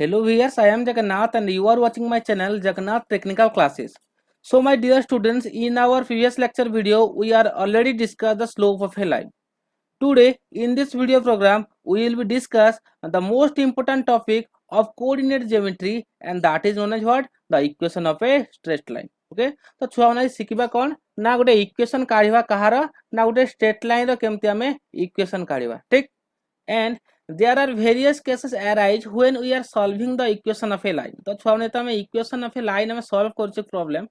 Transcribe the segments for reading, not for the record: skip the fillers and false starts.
Hello viewers, I am Jagannath and you are watching my channel Jagannath Technical Classes. So my dear students, in our previous lecture video, we are already discussed the slope of a line. Today, in this video program, we will be discuss the most important topic of coordinate geometry and that is known as what? The equation of a straight line. Okay, तो छुआ माने शिखिबा कौन ना गोटे equation काढिबा कहार ना गोटे straight line रो केमती हमें इक्वेशन काढिबा ठीक and there are various cases arise when we are solving the equation of a line तो छुआ माने तो हमें equation of a line हमें solve करछे problem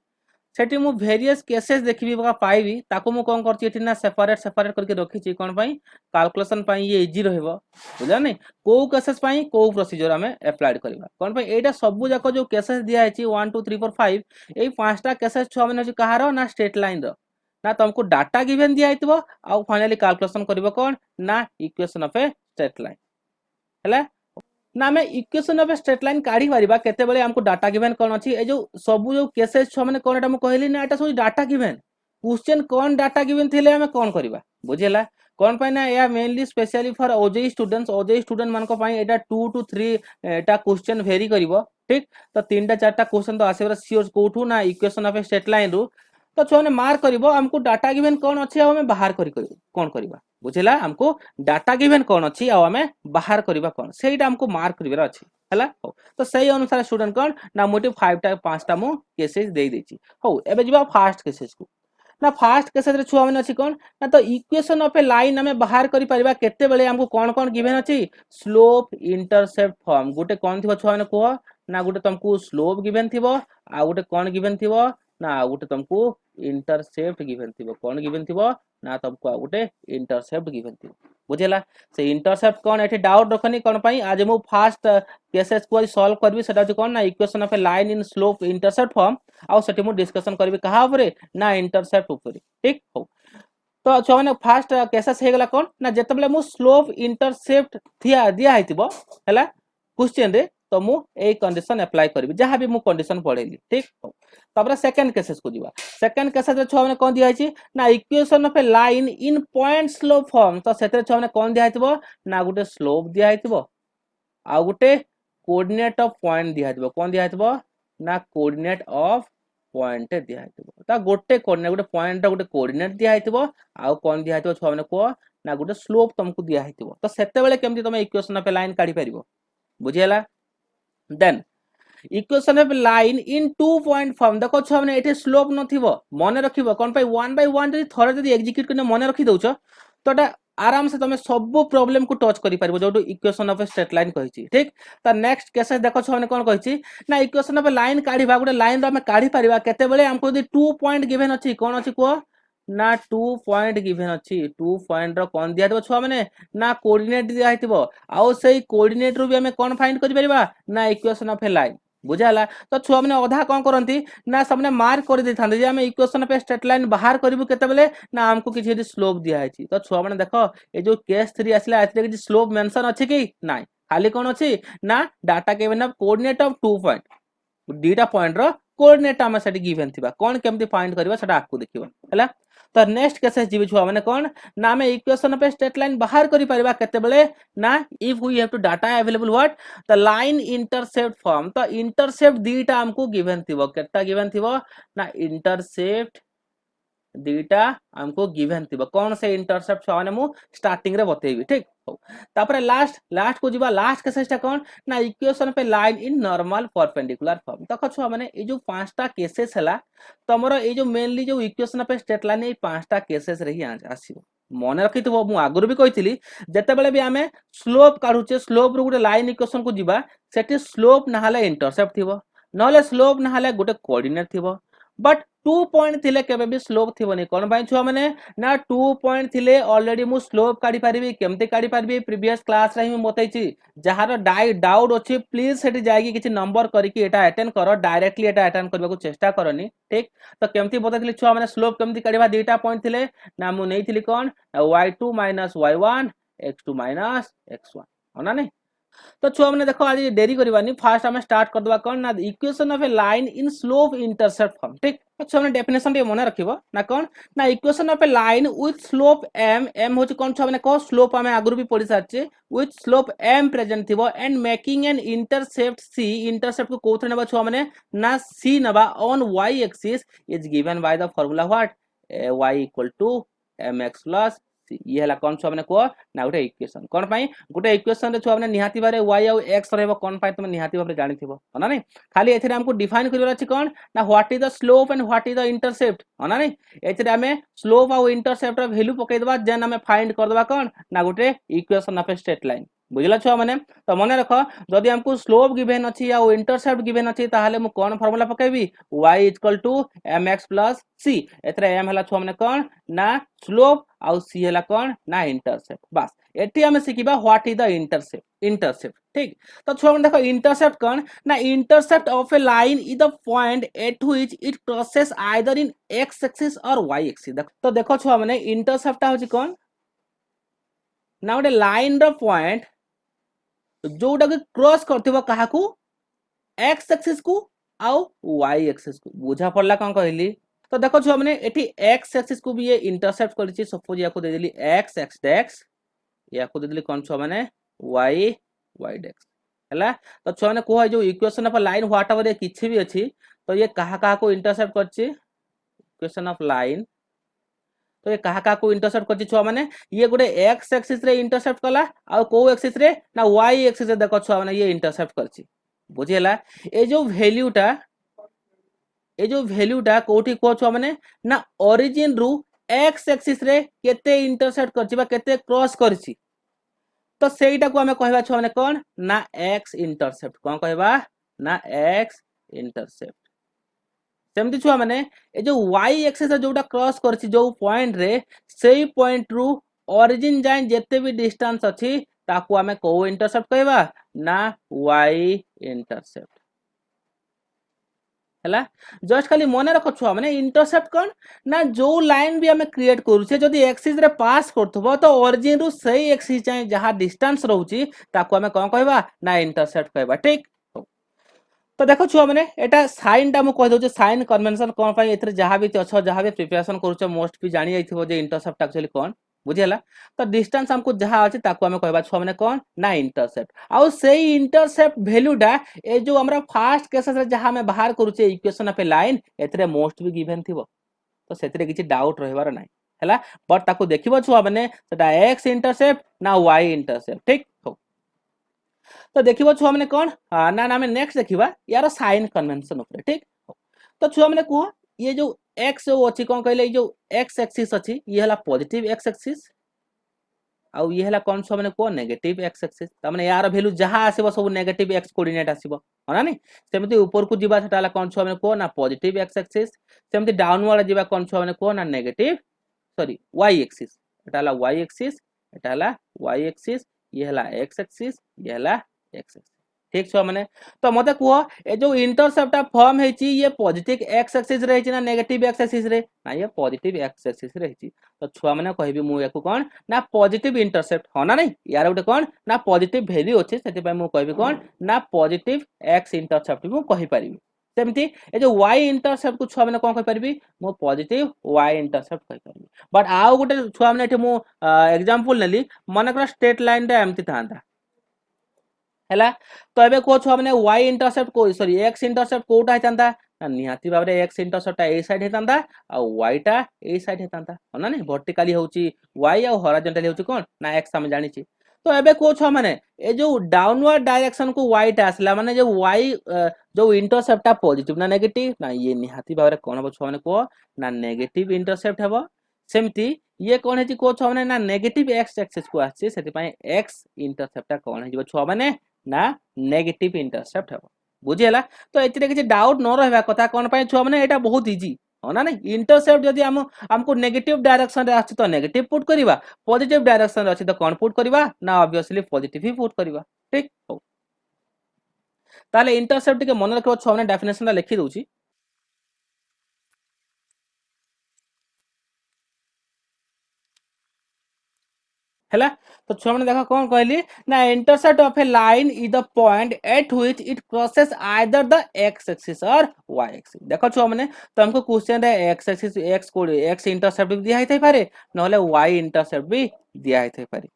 सेठी मु वेरियस केसेस देखिबी बा पाइबी ताको मु कोन करछि एठी ना सेपरेट करके रखि छि कोन पई कैलकुलेशन पई ये इजी रहइबो बुझा नै को केसेस पई को प्रोसीजर हमें अप्लाइड करबा कोन पई एटा सब जाको जो केसेस दिया है 1 2 3 4 5 एई पांचटा केसेस छ माने छि कहारो ना स्ट्रेट लाइन रो ना तुमको डाटा गिवन दिया आइतबो आ फाइनली कैलकुलेशन करबो कोन ना equation of a straight line हैला ना आम इक्वेशन ऑफ स्ट्रेट लाइन काढ़ी पारिबा केते बेले हमको डाटा गिवन कोन अछि ए जो सब जो केसेस छ माने कोन एटा मु कहली ना एटा सब डाटा गिवन क्वेश्चन कोन डाटा गिवन थिले हमें कोन करबा बुझेला कोन पय ना या mainly specially for OJEE student मान को पय एटा 2 to 3 एटा क्वेश्चन वेरी करिवो ठीक तो तीनटा चारटा क्वेश्चन तो आसेबरा सियोर कोठू ना इक्वेशन ऑफ स्ट्रेट लाइन रु तो छने मार्क करिवो हमको डाटा गिवन कोन अछि आ हमें बाहर करि कोन करबा बुझेला हमको डाटा गिवन कोन अछि आ हमें बाहर करबा कोन सेटा हमको मार्क करबा अछि हला हो तो सही अनुसार स्टूडेंट कोन ना मोटी 5 टा 5 टा मु केसेस देई देछि हो एबे जिबा फास्ट केसेस को ना फास्ट केसेस रे छुआ माने अछि कोन ना तो इक्वेशन ऑफ ए लाइन हमें बाहर करि परिबा केते बेले हमको कोन गिवन अछि स्लोप इंटरसेप्ट फॉर्म गोटे कोन थिबो छुआ माने को ना गोटे तुमको स्लोप गिवन थिबो आ गोटे कोन गिवन थिबो ना गोटे तुमको इंटरसेप्ट गिवन थिबो कोन गिवन थिबो ना तुमको गोटे इंटरसेप्ट गिवन थिबो बुझेला से इंटरसेप्ट कोन एठी डाउट रखनी कोन पई आज मु फास्ट केसेस को सॉल्व करबी सेटा जे कोन ना equation of a line in slope intercept form आ सेठी मु डिस्कशन करबी कहा ऊपर ना इंटरसेप्ट ऊपर ठीक हो तो छो माने फास्ट केसेस हे गला कोन ना जेतबले मु स्लोप इंटरसेप्ट दिया हैतिबो हैला क्वेश्चन रे तो मु ए कंडीशन अप्लाई करबी जहां भी मु कंडीशन पढेली ठीक तबरा सेकंड केसेस को जीवा सेकंड केसेस रे छ माने कोन दिया छि ना equation of a line in point slope form तो सेते छ माने कोन दिया हैतिबो ना गुटे स्लोप दिया हैतिबो आ गुटे कोऑर्डिनेट ऑफ पॉइंट दिया हैतिबो कोन दिया हैतिबो ना कोऑर्डिनेट ऑफ पॉइंट दिया हैतिबो ता गोटे कोऑर्डिनेट गुटे पॉइंट गुटे कोऑर्डिनेट दिया हैतिबो आ कोन दिया हैतिबो छ माने को ना गुटे स्लोप तुमको दिया हैतिबो तो सेते बेले केमति तुम इक्वेशन ऑफ ए लाइन काढी परिबो बुझियला then equation of line in 2 point form देखो छ माने एटे स्लोप नथिबो मने रखिबो कोन पई 1 बाय 1 जदी थरे जदी एग्जीक्यूट करने मने रखि दउछो तो एटा आराम से तमे सब प्रॉब्लम को टच करि परबो जो इक्वेशन ऑफ स्ट्रेट लाइन कहिछि ठीक त नेक्स्ट केसेस देखो छ माने कोन कहिछि ना equation of line काढिबा Gute line रो हम काढि परिबा केते बेले हमको जदी 2 पॉइंट गिवन अछि कोन अछि को ना 2 पॉइंट गिवन अछि 2 पॉइंट रो कोन दिया देबो छ माने ना कोऑर्डिनेट दिया हैतिबो आ सेही कोऑर्डिनेट रो भी हम कोन फाइंड करि परिबा ना इक्वेशन ऑफ लाइन बुझाला तो छुआ माने अधा कोन करंती ना सबने मार्क कर दे थांदे जे हम इक्वेशन पे स्ट्रेट लाइन बाहर करबु केते बेले ना हमको किछि यदि स्लोप दिया हैछि तो छुआ माने देखो ए जो केस 3 आसला एते किछि स्लोप मेंशन अछि कि नाही खाली कोन अछि ना data given of coordinate of 2 point डीटा पॉइंट रो कोऑर्डिनेट हम सेठी गिवन थिबा कोन केमति फाइंड करबा सेटा आकु देखिबा हैला तो नेक्स्ट केसेस जीवी छुआ माने कोन ना हम इक्वेशन पे स्ट्रेट लाइन बाहर करि परिबा केते बेले ना if we have two data available what the line intercept form तो इंटरसेप्ट दीटा हमको गिवन थिबो केटा गिवन थिबो ना इंटरसेप्ट दीटा हमको गिवन थिबो कोन से इंटरसेप्ट छ माने मु स्टार्टिंग रे बतेबी ठीक हो तापर लास्ट को जीवा लास्ट केसेसटा कोन ना इक्वेशन पे line in normal perpendicular form तो छ माने ए जो पांचटा केसेस हला तमरो ए जो मेनली जो इक्वेशन पे स्ट्रेट लाइन ए पांचटा केसेस रे ही आसीबो मने रखितबो मु आगुर भी कहितली जते बेले भी हमें स्लोप काढुचे स्लोप रो गुटे लाइन इक्वेशन को जीवा सेठी स्लोप नहाले इंटरसेप्ट थिबो नहले स्लोप नहाले गुटे कोऑर्डिनेट थिबो बट 2 पॉइंट थिले केबे भी स्लोप थिबोनी कोन बाय छुआ माने ना 2 पॉइंट थिले ऑलरेडी मु स्लोप काढी परिबी केमते काढी परिबी प्रीवियस क्लास रे ही बतैछि जहार डाउट अछि प्लीज सेठी जायकी किछि नंबर करिकि एटा अटेंड करो डायरेक्टली एटा अटेंड करबाको चेष्टा करनी ठीक तो केमती बतैथिले छुआ माने स्लोप केमती काढिबा दीटा पॉइंट थिले ना मु नेइथिली कोन y2 - y1 x2 - x1 होना नै तो छुआ मैंने देखो आज डेरी करवानी फास्ट आम स्टार्ट करदे कौन ना equation of a line in slope intercept form ठीक अच्छा मैंने डेफिनेशन टे मन रखिबो ना कौन ना equation of a line with slope m m होची कौन छुआ मैंने कहो स्लोप आमे आगुरु भी पढ़ी सारचे विथ स्लोप एम प्रेजेंट थिबो and making an intercept c intercept को कोथरे नेबा छुआ मैंने ना सी नबा on y axis is given by the formula what y equal to mx plus ये हला कौन छुआ मैंने को ना गोटे इक्वेशन कोन पई गोटे इक्वेशन रे छुआ मैंने निहाती बारे y और x रहबो कोन पई तुम निहाती भाबरे जानि थिबो हना नै खाली एथिरे हमको डिफाइन करिवर अछि कोन ना what is the slope and what is the intercept हना नै एथिरे हमें स्लोप और इंटरसेप्ट र वैल्यू पकई देबा जेन हमें फाइंड कर देबा कोन ना गोटे equation of a straight line बुझला छुआ मैंने तो मन रख जदि हमको स्लोप गिवन अछि या इंटरसेप्ट गिवन अछि ताहाले मु कोन फार्मूला पकेबी y equal to mx plus c एथरे m हला छुआ मैंने कोन ना स्लोप आउ c हला कोन ना इंटरसेप्ट बस एठी हमें सिखिबा व्हाट इज द इंटरसेप्ट ठीक तो छुआ मैंने देखो इंटरसेप्ट कोन ना intercept of a line is the point at which it crosses either in x axis और y एक्सिस तो देखो छुआ मैंने इंटरसेप्ट होची कोन ना गोटे लाइन रो पॉइंट जोटा कि क्रॉस करथिबो काहाकू x एक्सिस को आउ y एक्सिस को बुझा पड़ला कोन कहली तो देखो छुआ माने एठी x एक्सिस को भी ये इंटरसेप्ट करछि सपोज या को दे देली x x डैक्स या को दे देली कोन छुआ माने y y डैक्स हला तो छुआ माने को जो equation of line what ever किछि भी अछि तो ये कहा कहा को इंटरसेप्ट करछि इक्वेशन ऑफ लाइन तो ये कहा को इंटरसेप्ट करछि छुआ माने ये गोटे x एक्सिस रे इंटरसेप्ट कला आ को एक्सिस रे ना y एक्सिस रे देखो छुआ माने ये इंटरसेप्ट करछि बुझिला ए जो वैल्यूटा कोठी को छुआ माने ना ओरिजिन रु x एक्सिस रे केते इंटरसेप्ट करछि बा केते क्रॉस करछि तो सेईटा को हमें कहबा छुआ माने कोन ना x इंटरसेप्ट कोन कहबा ना x इंटरसेप्ट सेमती छुआ माने ए जो y एक्सिस जोटा क्रॉस करछि जो पॉइंट रे सेई पॉइंट रु ओरिजिन जाय जेते भी डिस्टेंस अछि ताकू हमें को इंटरसेप्ट कहबा ना y इंटरसेप्ट हला जस्ट खाली मने रखो छुआ माने इंटरसेप्ट कोन ना जो लाइन भी हमें क्रिएट करू छे जदी एक्सिस रे पास करथबो तो ओरिजिन रु सेई एक्सिस जाय जहां डिस्टेंस रहउची ताकू हमें कोन कहबा ना इंटरसेप्ट कहबा ठीक तो देखो छुआ मैंने एटा साइन टा मु कह दउ साइन कन्वेंशन कोन पई एथरे जहां भी अछ जहां भी प्रिपरेशन करूछ मोस्ट भी जानि आइथिबो जे इंटरसेप्ट एक्चुअली कोन बुझिला तो डिस्टेंस हमको जहां अछि ताको हमें कहबा छुआ मैंने कोन ना इंटरसेप्ट आउ सेई इंटरसेप्ट वैल्यूटा ए जो हमरा फर्स्ट केस रे जहां में बाहर करूछ इक्वेशन ऑफ ए लाइन एथरे मोस्ट भी गिवन थिबो तो सेतरे किछि डाउट रहबार नै हला बट ताको देखिबो छुआ मैंने सेटा x इंटरसेप्ट ना y इंटरसेप्ट ठीक हो तो देखिबो छुआ माने कोन ना ना हमें नेक्स्ट देखिबा यार साइन कन्वेंशन ऊपर ठीक तो छुआ माने को ये जो x अछि कोन कहले जो x एक्सिस अछि ये हला पॉजिटिव x एक्सिस आ ये हला कोन छुआ माने को नेगेटिव x एक्सिस त माने यार वैल्यू जहां आसीबो सब नेगेटिव x कोऑर्डिनेट आसीबो हना नि सेमति ऊपर को जिबा सेटा हला कोन छुआ माने को ना पॉजिटिव x एक्सिस सेमति डाउनवर्ड जिबा कोन छुआ माने को ना नेगेटिव सॉरी y एक्सिस एटा हला y एक्सिस एटा हला y एक्सिस ये हला x एक्सिस ये हला x एक्सिस ठीक छुआ माने तो मते कहो ए जो इंटरसेप्ट फॉर्म हेची ये पॉजिटिव x एक्सिस रहिची ना नेगेटिव x एक्सिस रे ना ये पॉजिटिव x एक्सिस रहिची तो छुआ माने कहबी मु याकू कोन ना पॉजिटिव इंटरसेप्ट हो ना नहीं यार गोटे कोन ना पॉजिटिव वैल्यू अछि सेति पय मु कहबी कोन ना पॉजिटिव x इंटरसेप्ट मु कहि परिबी सेमती ए जो y इंटरसेप्ट को छुआ माने कोन कहि परिबी मु पॉजिटिव y इंटरसेप्ट कहि परिबी बट आउ गोटे छुआ माने एठी मु एग्जांपल नेली माने कर स्ट्रेट लाइन रे एमती थांता हैला तो एबे को छुआ माने y इंटरसेप्ट को सॉरी x इंटरसेप्ट कोटा हेतांता ना निहाती भाबरे x इंटरसेप्ट ए साइड हेतांता आ y टा ए साइड हेतांता हना नै वर्टिकली होची y आ हॉरिजॉन्टली होची कोन ना x हम जानि छी तो एबे को छुआ माने ए जो डाउनवर्ड डायरेक्शन को y टा आसला माने जो y जो इंटरसेप्ट टा पॉजिटिव ना नेगेटिव ना ये निहाती भाबरे कोन हो छुआ माने को ना नेगेटिव इंटरसेप्ट हेबो सेमती ये कोन हेची को छुआ माने ना नेगेटिव x एक्सिस को आसी सेति पय x इंटरसेप्ट टा कोन हेजिबो छुआ माने ना नेगेटिव इंटरसेप्ट हेबो बुझिला तो एतिरे किछि डाउट न रहबा कथा कोन पय छुआ माने एटा बहुत इजी हो ना नहीं इंटरसेप्ट जदि हमको नेगेटिव डायरेक्शन रे आछि तो नेगेटिव पुट करिबा पॉजिटिव डायरेक्शन रे आछि तो कोन पुट करिबा ना ऑब्वियसली पॉजिटिव ही पुट करिबा ठीक हो ताले इंटरसेप्ट के मन रखबो छुआ माने डेफिनेशन ला लिखि दोछि हैला। तो छुआ मैंने देखो कौन कहली ना intercept of a line is the point at which it crosses either the x axis और वाई एक्सिस। देखो छुआ मैंने तो हमको क्वेश्चन रे एक्स एक्सिस एक्स को एक्स इंटरसेप्ट भी दिया ही पारे नहले वाई इंटरसेप्ट भी दिया ही पारे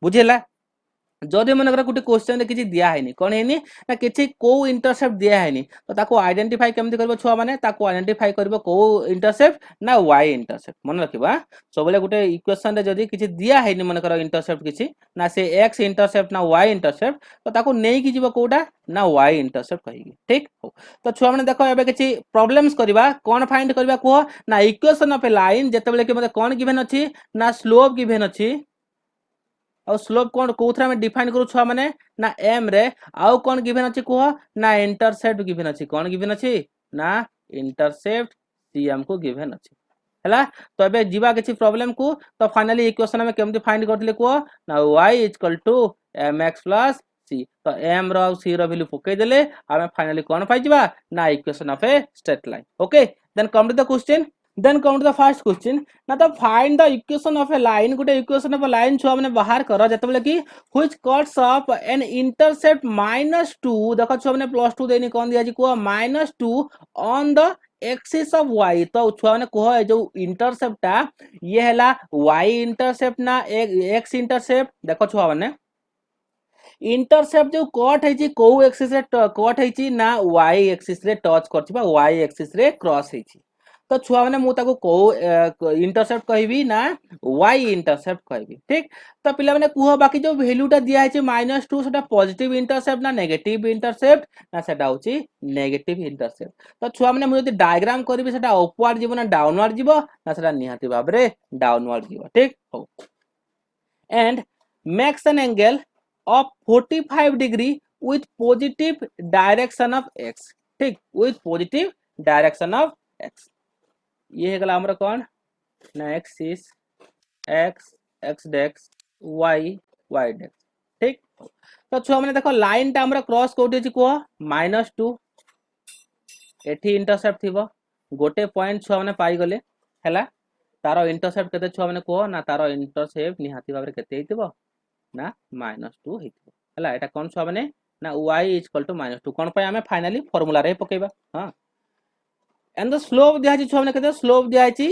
बुझेला। जदि मनकर गोटे क्वेश्चन किसी दिखाई कौन है ना किसी को इंटरसेप्ट दिखाई तो ताको आइडेंटिफाई केमती कर छुआ मैंने ताको आइडेंटिफाई कर को इंटरसेप्ट ना वाई इंटरसेप्ट मन रखा सब गोटे इक्वेशन रे जदि किसी दिखाई मनकर इंटरसेप्ट किसी ना से एक्स इंटरसेप्ट ना वाई इंटरसेप्ट तो ताको नहीं कि जीव कोटा ना वाई इंटरसेप्ट कहिए ठीक हो। तो छुआ मैंने देख ए किसी प्रॉब्लम्स करवा कौन फाइंड करवा कह ना इक्वेशन ऑफ ए लाइन जिते कि मतलब कौन गिवन अच्छी ना स्लोप गिवन अच्छी और स्लोप कौन कोथरा में डिफाइन करू छुआ माने ना एम रे आउ कौन गिवन अछि कुह ना इंटरसेप्ट गिवन अछि कौन गिवन अछि ना इंटरसेप्ट सी हमको गिवन अछि हैला। तो एबे जीवा किछि प्रॉब्लम को तो फाइनली इक्वेशन में केमति फाइंड करथिले कुह ना y = mx + c तो m रो c रो वैल्यू पके देले हमें फाइनली कौन पाइ जीवा ना equation of a straight line. Okay then come to the question then come to the first question now the find the equation of a line गोटे equation of a line छुआ माने बाहर कर जतबेले कि which cuts off an intercept -2 देखो छुआ माने +2 देनी कौन दिया जी को -2 on the axis of y तो छुआ माने कह जो इंटरसेप्ट ता ये हैला y इंटरसेप्ट ना x इंटरसेप्ट देखो छुआ माने इंटरसेप्ट जो कट है को एक्सिस रे कट है ना y एक्सिस रे टच करछि बा y एक्सिस रे क्रॉस है तो छुआ मैंने मुझे को इंटरसेप्ट कहबी ना वाई इंटरसेप्ट कहबी ठीक। तो पिला मैंने कह बाकी जो वैल्यूटा दिया है -2 सेटा पॉजिटिव इंटरसेप्ट ना नेगेटिव इंटरसेप्ट ना सेटा होची नेगेटिव इंटरसेप्ट तो छुआ मैंने मुझे डायग्राम करबी सेटा अपवार्ड जीव ना डाउनवार्ड जीव ना सेटा निहाती भाव रे डाउनवार्ड जीव ठीक हो। And makes an angle of 45 degree with positive direction of x ठीक with positive direction of x ये है हमरा कौन ना एक्सिस एक्स एक्स डेक्स वाई वाई डेक्स ठीक। तो छुआ मैंने देखो लाइन टा हमरा क्रॉस कोठी अछि को -2 एठी इंटरसेप्ट थिबो गोटे पॉइंट छुआ मैंने पाई गले हैला तारो इंटरसेप्ट केते छुआ मैंने को ना तारो इंटरसेप्ट निहाती भाबरे केते हितबो ना -2 हितबो हैला एटा कोन छुआ मैंने ना y = -2 कोन पे हमें फाइनली फार्मूला रे पकेबा हां एंड द स्लोप दिया छी छुआ माने स्लोप दिया छी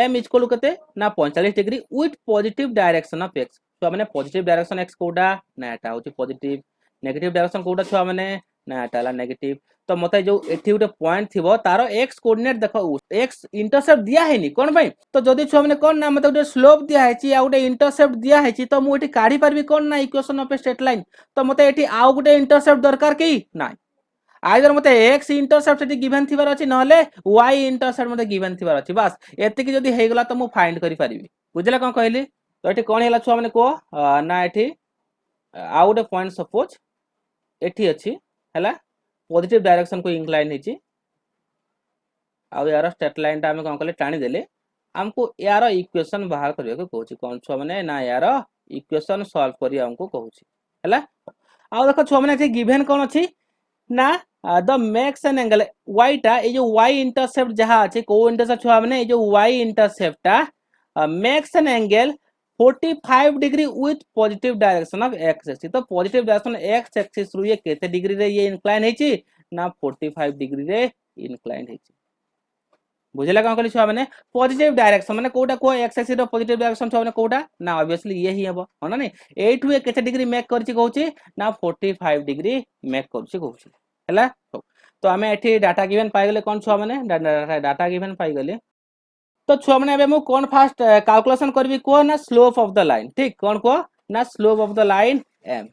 m = कते ना 45 degree with positive direction of x छुआ माने पॉजिटिव डायरेक्शन x कोडा ना एटा होची पॉजिटिव नेगेटिव डायरेक्शन कोडा छुआ माने ना एटा ला नेगेटिव तो मते जो एठी उटे पॉइंट थिबो तारो x कोऑर्डिनेट देखो x इंटरसेप्ट दिया है नी कोन भाई तो जदी छुआ माने कोन ना मते उटे स्लोप दिया है छी आ उटे इंटरसेप्ट दिया है छी तो मु एठी काढी परबी कोन ना equation of a straight line तो मते एठी आ उटे इंटरसेप्ट दरकार की ना आइदर मते x इंटरसेप्ट सेठी गिवन थिबार अछि नहले y इंटरसेप्ट मते गिवन थिबार अछि बस एते कि जदी हेगला तो मु फाइंड करि परिबी बुझला कोन कहली तो एठी कोन हैला छुआ माने को ना एठी आ उटे पॉइंट सपोज एठी अछि हैला पॉजिटिव डायरेक्शन को इंक्लाइन हिची आ यार स्ट्रेट लाइन ता हम कोन कले टाणी देले हमको यार इक्वेशन बाहर करिया को कहूची कोन छुआ माने ना यार इक्वेशन सॉल्व करिया हमको कहूची हैला आ देखो छुआ माने एठी गिवन कोन अछि ना the makes an angle y टा ये जो y इंटरसेप्ट जहां আছে को इंटरसेप्ट छुआ माने ये जो y इंटरसेप्ट टा makes an angle 45 degree with positive direction of x axis तो पॉजिटिव डायरेक्शन x एक्सिस रु ये केते डिग्री रे ये इंक्लाइन हेची ना 45 डिग्री रे इंक्लाइन हेची बुझला कोन कहली छुआ माने पॉजिटिव डायरेक्शन माने कोटा को x एक्सिस रो पॉजिटिव डायरेक्शन छुआ माने कोटा ना ऑब्वियसली ये ही हबो होना नै 8 वे केते डिग्री मेक करछि कहूची ना 45 डिग्री मेक करछि कहूची हैला तो हमें एठी डाटा गिवन पाई गले कोन छुआ माने डाटा गिवन पाई गले तो छुआ माने एबे मु कोन फास्ट कैलकुलेशन करबी को ना स्लोप ऑफ द लाइन ठीक कोन को ना slope of the line m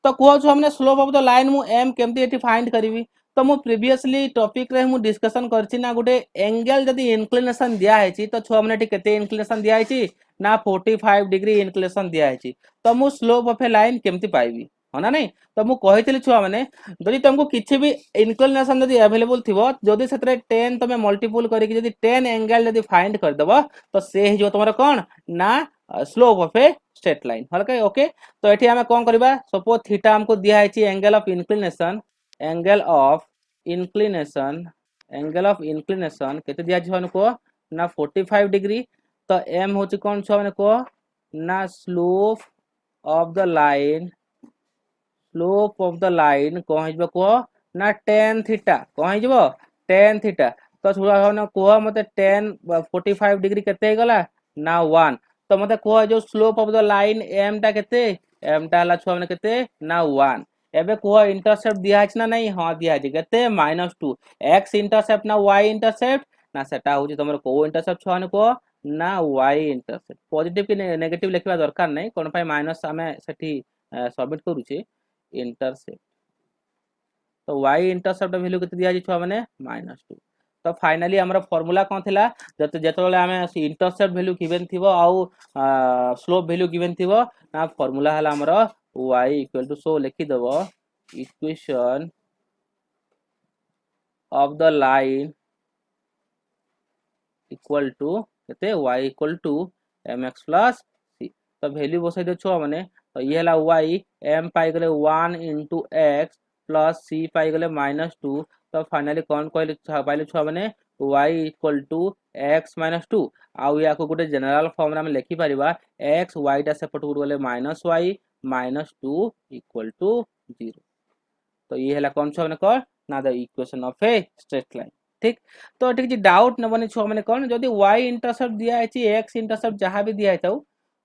तो को छुआ माने स्लोप ऑफ द लाइन मु m केमती एठी फाइंड करबी तो मु प्रीवियसली टॉपिक रे मु डिस्कशन करछि ना गुटे एंगल जदी इंक्लिनेशन दिया हेछि तो छुआ माने एठी केते इंक्लिनेशन दिया हेछि ना 45 डिग्री इंक्लिनेशन दिया हेछि तो मु स्लोप ऑफ ए लाइन केमती पाइबी होना नहीं तो मु कहितली छुआ माने जदी तुमको किछि भी इंक्लिनेशन जदी अवेलेबल थिबो जदी सेतरे 10 तमे मल्टीपल करिक जदी 10 एंगल जदी फाइंड कर देबो तो से जो तमरा कोन ना slope of a straight line हलके ओके तो एठी हमें कोन करबा सपोज थीटा हमको दिया है angle of inclination angle of inclination केते दिया छ हमको ना 45 डिग्री तो m होची कोन छ हमको ना स्लोप ऑफ द लाइन कौन हो कह ना tan थीटा कौन हो tan थीटा तो थोड़ा कह मत tan 45 डिग्री केते गला ना 1 तो मत कह जो slope of the line m टा केते m टा हला छुआ माने केते ना 1 एबे कह इंटरसेप्ट दिया है ना नहीं हां दिया है केते -2 x इंटरसेप्ट ना y इंटरसेप्ट ना सेटा होची तमर को इंटरसेप्ट छुआ ने कह ना y इंटरसेप्ट पॉजिटिव कि नेगेटिव लिखवा दरकार नहीं कोन पाई माइनस हमें सेठी सबमिट करूचे इंटरसेप्ट तो y इंटरसेप्ट वैल्यू केते दिया छुआ माने -2 तो फाइनली हमर फार्मूला कोन थिला जेतबेले हमें इंटरसेप्ट वैल्यू गिवन थिबो आउ स्लोप वैल्यू गिवन थिबो ना फार्मूला हला हमर y इक्वल टू सो लिखि देबो equation of the line equal to केते y equal to mx plus c तो वैल्यू बसै दे छुआ माने तो ये हला y m पाई गले 1 into x प्लस c पाई गले -2 तो फाइनली कौन कहले पाइले छुआ माने y इक्वल टू x -2 आउ या को गोटे जनरल फॉर्म रे हम लिखि परिबा x y टा सेपट गुड गले -y -2 इक्वल टू 0 तो ये हला कौन छुआ माने कर ना the equation of a straight line ठीक तो एटी किछि डाउट नबने छुआ माने कोन जदी y इंटरसेप्ट दिया है x इंटरसेप्ट जहां भी दिया है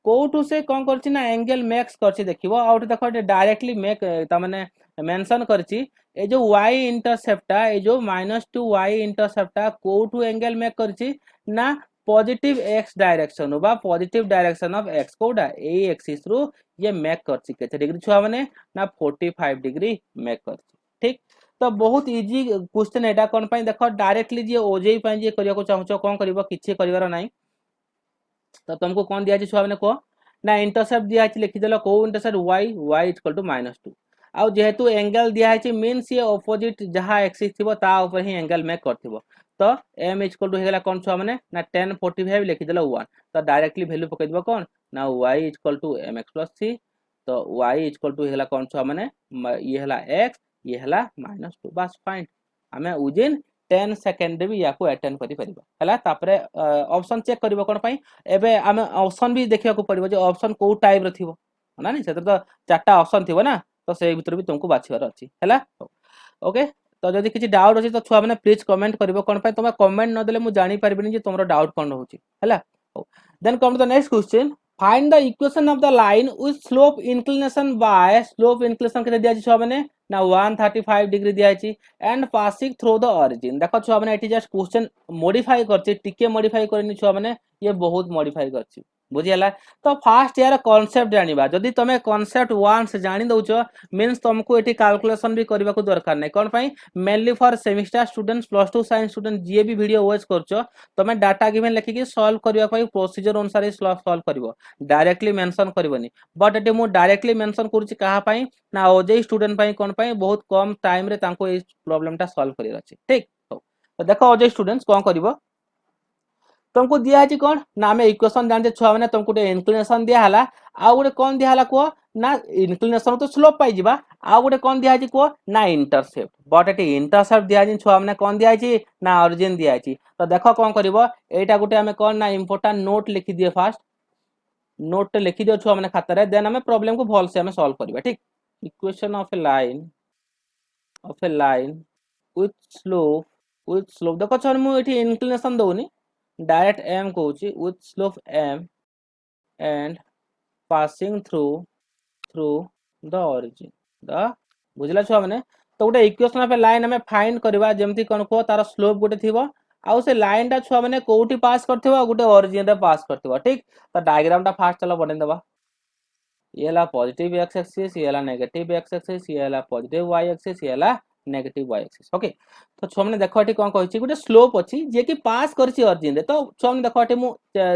कोठू से कौन करछि ना एंगल मेक्स करछि देखिबो आउट देखो डायरेक्टली मेक त माने मेंशन करछि ए जो y इंटरसेप्टा ए जो -2 y इंटरसेप्टा कोठू एंगल मेक करछि ना पॉजिटिव x डायरेक्शन बा पॉजिटिव डायरेक्शन ऑफ x कोडा ए एक्सिस रु ये मेक करछि केते डिग्री छुआ माने ना 45 डिग्री मेक करछि ठीक तो बहुत इजी क्वेश्चन एटा कोन पई देखो डायरेक्टली जे ओजेई पई जे करिया को चाहछो कोन करबो किछि करिवार नाही तो तुमको कौन दिया छुआ मैंने कह ना इंटरसेप्ट दिया लिखी देल कौ इंटरसेप्ट y इक्वल टू -2 आउ जेहेतु एंगल दिया है मीन्स ये ऑपोजिट जहाँ एक्सिस थी ता ऊपर ही एंगल मेक कर तो m इक्वल टू होगा कौन छुआ मैंने ना 1045 लिखिदेल 1 तो डायरेक्टली वैल्यू पकईदेव कौन ना y equal to mx plus c तो y इक्वल टू होगा कौन छुआ मैंने ये है x ये है -2 बस फाइन आम विदिन 10 सेकेंड भी या को अटेंड करि परिबा हला तापरे ऑप्शन चेक करबो कोन पई एबे आमे ऑप्शन भी देखिया को पड़िबो जे ऑप्शन को टाइप रे थिबो ना नहीं से तो चारटा ऑप्शन थिबो ना तो से भीतर भी तुमको बाछिबार अछि हला ओके तो जदि किछि डाउट अछि तो छुआ माने प्लीज कमेंट करबो कोन पई तुम कमेंट न देले मु जानि परबिनी जे तुमरो डाउट कोन होछि हला then come to the next question find the equation of the line with slope inclination by slope inclination के दिया छुआ माने ना 135 डिग्री दिया and passing through the origin देखो छुआ माने एटी जस्ट क्वेश्चन मॉडिफाई करछि टिके मॉडिफाई करनी छुआ माने ये बहुत मॉडिफाई करछि बुझियला तो फास्ट यार कांसेप्ट जानिबा जदी तमे कांसेप्ट वंस जानि दउछो मींस तुमको एटी कैलकुलेशन भी करबा को दरकार नै कोन पई mainly for semester students plus 2 science student जे भी वीडियो वॉच करछो तमे डाटा गिवन लेखि के सॉल्व करबा पई प्रोसीजर अनुसार सॉल्व करबो डायरेक्टली मेंशन करबोनी बट एटी मु डायरेक्टली मेंशन करछि कहा पई ना ओजेई स्टूडेंट पई कोन पई बहुत कम टाइम रे तांको ए प्रॉब्लम ता सॉल्व करियर अछि ठीक तो देखो ओजेई स्टूडेंट्स कोन करबो तुमको दिया है कौन ना आम इक्वेशन जानते छुआ मैंने तुमको इनक्लिनेशन दिया हला आउ गोटे कौन दिया हला कह ना इनक्लिनेशन तो स्लोप पाई जिबा आउ गोटे कौन दिया है कह ना इंटरसेप्ट बट एटी इंटरसेप्ट दिया छुआ मैंने कौन दिया है ना ओरिजिन दिया है तो देखो कौन करबो एटा गोटे आमे कौन ना इंपोर्टेंट नोट लिखि दिए फास्ट नोट लिखि दियो छुआ मैंने खाता रे देन हमें प्रॉब्लम को भल से हमें सॉल्व करबा ठीक equation of a line with slope देखो छन मु एटी इंक्लिनेशन दउनी डायरेक्ट m कहूची with slope m and passing through the origin the बुझला छुआ माने तो गोटे इक्वेशन ऑफ ए लाइन हमें फाइंड करबा जेमति कोन को तार स्लोप गोटे थिबो आउ से लाइन ता छुआ माने कोउटी पास करथिबो गोटे ओरिजिन रे पास करथिबो ठीक तो डायग्राम ता फास्ट चलो बने देबा ये ला पॉजिटिव x एक्सिस ये ला नेगेटिव x एक्सिस ये ला पॉजिटिव y एक्सिस ये ला नेगेटिव y एक्सिस ओके तो छुआ माने देखो एटी कोन कहछि गोटे स्लोप अछि जे कि पास करछि ओरिजिन रे तो छुआ माने देखो एटी मु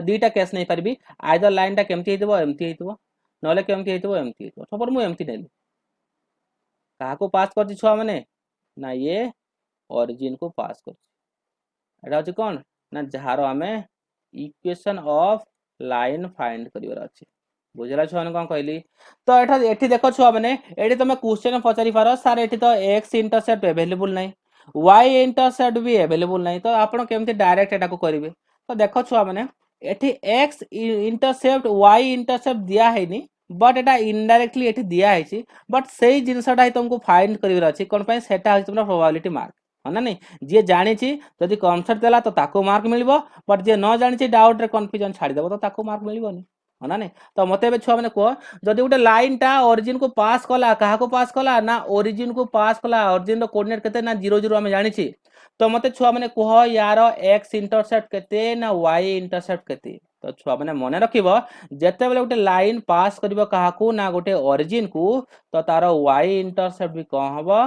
दीटा केस नै परबी आइदर लाइन ता केमति हेतबो एमति हेतबो नले केमति हेतबो एमति हेतबो सपोज मु एमति नेली कहा को पास करछि छुआ माने ना ये ओरिजिन को पास करछि एटा अछि कोन ना जहारो हमें इक्वेशन ऑफ लाइन फाइंड करिवर अछि बुझला छुआ ने कोन कहली तो एठा एठी देखो छुआ माने एठी तमे क्वेश्चन पचारि पारो सर एठी तो x इंटरसेप्ट अवेलेबल नै y इंटरसेप्ट भी अवेलेबल नै तो आपण केमति डायरेक्ट एटा को करिवे तो देखो छुआ माने एठी x इंटरसेप्ट y इंटरसेप्ट दिया है नी बट एटा इनडायरेक्टली एठी दिया है छि बट सेही जिंसटा ही तुमको फाइंड करिवर अछि कोन पय सेटा है तुमरा प्रोबेबिलिटी मार्क है ना नहीं जे जानि छि जदि कॉन्सेप्ट देला तो ताको मार्क मिलबो बट जे न जानि छि डाउट रे कंफ्यूजन छाडी देबो तो ताको मार्क मिलबोनी है ना नहीं तो मते बे छुआ माने को जदि गोटे लाइन टा ओरिजिन को पास कला कहा को पास कला ना ओरिजिन को पास कला ओरिजिन रो कोऑर्डिनेट केते ना 0 0 हम जानि छि तो मते छुआ माने कह यार x इंटरसेप्ट केते ना y इंटरसेप्ट केते तो छुआ माने मने रखिबो जेते बेले गोटे लाइन पास करिवो काहाकू ना गोटे ओरिजिन को तो तार y इंटरसेप्ट भी कौन हबो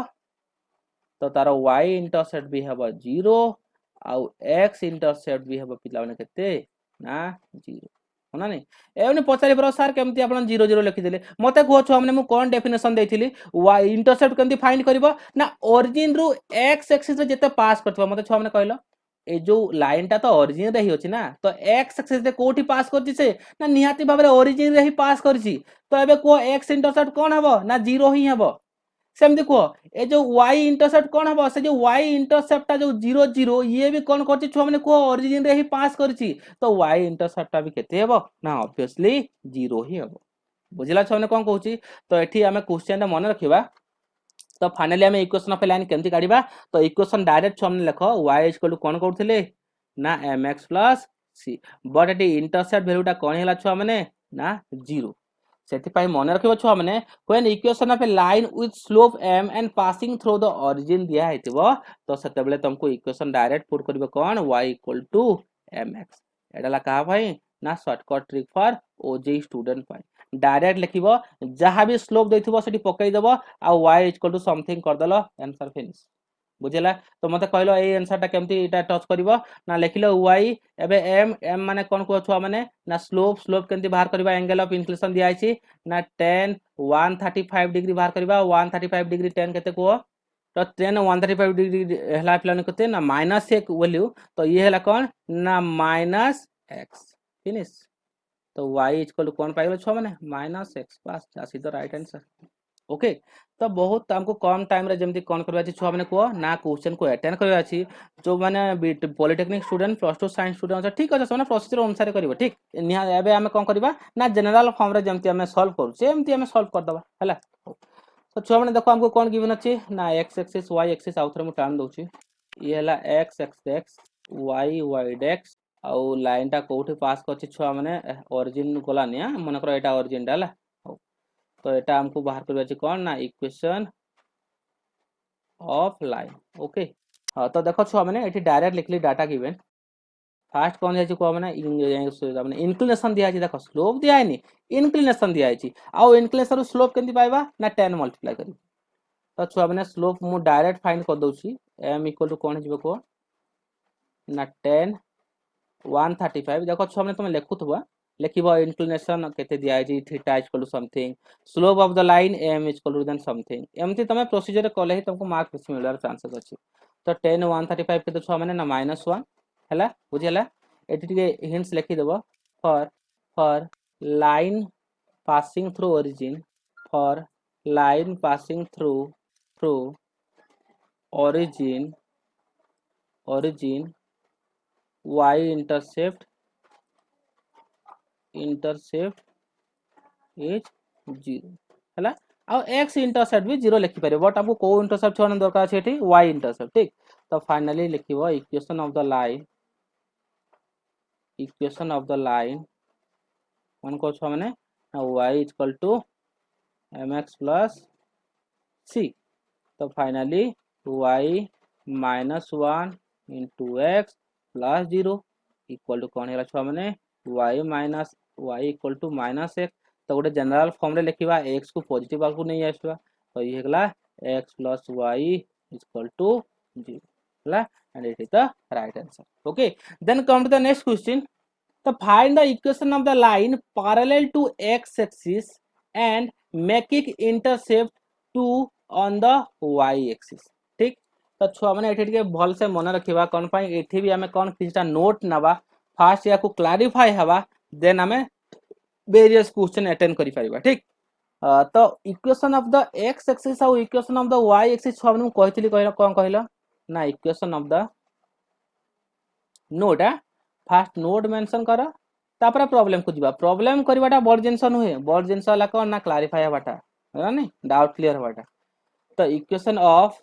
तो तार y इंटरसेप्ट भी हबो 0 आउ x इंटरसेप्ट भी हबो पिला माने केते ना 0 होना नहीं एवनी पचारि पर सर केमती आपण 0 0 लिखि देले मते को छ हमने मु कोन डेफिनेशन देइथिली y इंटरसेप्ट केमती फाइंड करिवो ना ओरिजिन रु x एक्सिस रे जेते पास करथबो मते छ हमने कहलो ए जो लाइन टा तो ओरिजिन रे ही अछि ना तो x एक्सिस रे कोठी पास करछि से ना निहाती भाबरे ओरिजिन रे ही पास करछि तो एबे को x इंटरसेप्ट कोन हबो ना 0 ही हबो सेमती कह ए जो y इंटरसेप्ट कौन हम से जो y इंटरसेप्ट जो 0 0 ये भी कौन कर छुआ मैंने कह ओरिजिन रे ही पास करछि तो y इंटरसेप्ट भी केते हेबो ना ऑब्वियसली 0 ही हेबो बुझिला छुआ मैंने कौन कहूची तो एठी हमें क्वेश्चन मन रखिबा तो फाइनली हमें इक्वेशन ऑफ लाइन केमती काढिबा तो इक्वेशन डायरेक्ट छुआ मैंने लिखो y इक्वल टू कोन करथिले ना mx प्लस c बट एठी इंटरसेप्ट वैल्यूटा कोन हैला छुआ मैंने ना 0 सेथिपाई मन रखिबो छुआ माने when equation of a line with slope m and passing through the origin दिया हेतिबो तो सेते बेले तुमको इक्वेशन डायरेक्ट पुट करबो कोन y इक्वल टू mx एडाला कहा भाई ना शॉर्टकट ट्रिक फॉर ओजे स्टूडेंट पाई डायरेक्ट लिखिबो जहां भी स्लोप देथिबो सेठी पकई देबो आ y इक्वल टू समथिंग कर देलो आंसर फिनिश बुझिला तो मते कहलो ए आंसर टा केमती इटा टच करिवो ना लिखिलो y एबे m माने कोन को छुआ माने ना स्लोप केमती बाहर करबा एंगल ऑफ इंक्लिनेशन दिया आइछि ना tan 135 डिग्री बाहर करबा 135 डिग्री tan केते को तो tan 135 डिग्री हला प्लान केते ना माइनस एक वैल्यू तो ये हला कोन ना माइनस x फिनिश तो y इक्वल टू कोन पाइलो छुआ माने माइनस x बस जासी द राइट आंसर ओके तो बहुत हमको कम टाइम रे जेमती कोन करबा छी छुआ माने को ना क्वेश्चन को अटेंड करबा छी जो माने polytechnic student plus 2 science student ठीक अछि सोना प्रोसीजर अनुसार करबो ठीक निहा एबे हमें कोन करबा ना जनरल फॉर्म रे जेमती हमें सॉल्व करू सेमती हमें सॉल्व कर दबा हला तो छुआ माने देखो हमको कोन गिवन अछि ना x एक्सिस y एक्सिस आउथरे मु टान दउची ये हला x x y y x आउ लाइन टा कोठी पास करछि छुआ माने ओरिजिन गोला निया मन कर एटा ओरिजिन डाला तो एटा हमको बाहर करबा छी कोन ना इक्वेशन ऑफ लाइन ओके हां तो देखो छुआ माने एठी डायरेक्ट लिखली डाटा गिवन फास्ट कोन जाय छी को माने इंक्लिनेशन दिया छी देखो स्लोप दिया है नी इंक्लिनेशन दिया छी आउ इंक्लिनेशन रो स्लोप केंती पाइबा ना 10 मल्टीप्लाई करी तो छुआ माने स्लोप मु डायरेक्ट फाइंड कर दउ छी m इक्वल टू कोन हिजबो को ना 10 135 देखो छुआ माने तुम लेखुथबा लिखिबो इंक्लिनेशन केते दिया है theta equal to something slope of the line m equal to then something एमती तमे प्रोसीजर कले ही तुमको मार्क बेसी मिलर चांसेस अछि तो 10 135 के तो छ माने ना -1 हैला बुझिला एटी टिके हिंट्स लिखि देबो for line passing through origin for line passing through origin y intercept is 0 हैला आ x इंटरसेप्ट भी 0 लिखि पारे बट हमको को इंटरसेप्ट छोन दरकार छै एठी y इंटरसेप्ट ठीक तो फाइनली लिखिबो इक्वेशन ऑफ द लाइन कोन को छ माने y equal to mx plus c तो finally y -1 into x plus 0 equal to कोन हैला छ माने y इक्वल टू -x तो गोटे जनरल फॉर्म रे लिखिबा x को पॉजिटिव आगु नहीं आसबा तो ये हला x प्लस y इक्वल टू 0 हला and it is the right answer okay then come to the next question तो find the equation of the line parallel to x axis and make it intercept two on the y axis ठीक तो छुआ माने एठी के भल से मन रखिबा कोन पाई एठी भी हमें कोन किछटा नोट नबा फास्ट या को क्लैरिफाई हवा देन हमें वेरियस क्वेश्चन अटेंड करि परिबा ठीक तो equation of the x axis और equation of the y axis छ हम कहितली कहला कोन कहला ना इक्वेशन ऑफ द नोड फास्ट नोड मेंशन करा तापर प्रॉब्लम को जीवा प्रॉब्लम करवाटा बड़ जिंस नुहे बड़ जिंस वाला कौन ना क्लारीफाई हवाटा है नहीं डाउट क्लियर हवाटा तो इक्वेशन ऑफ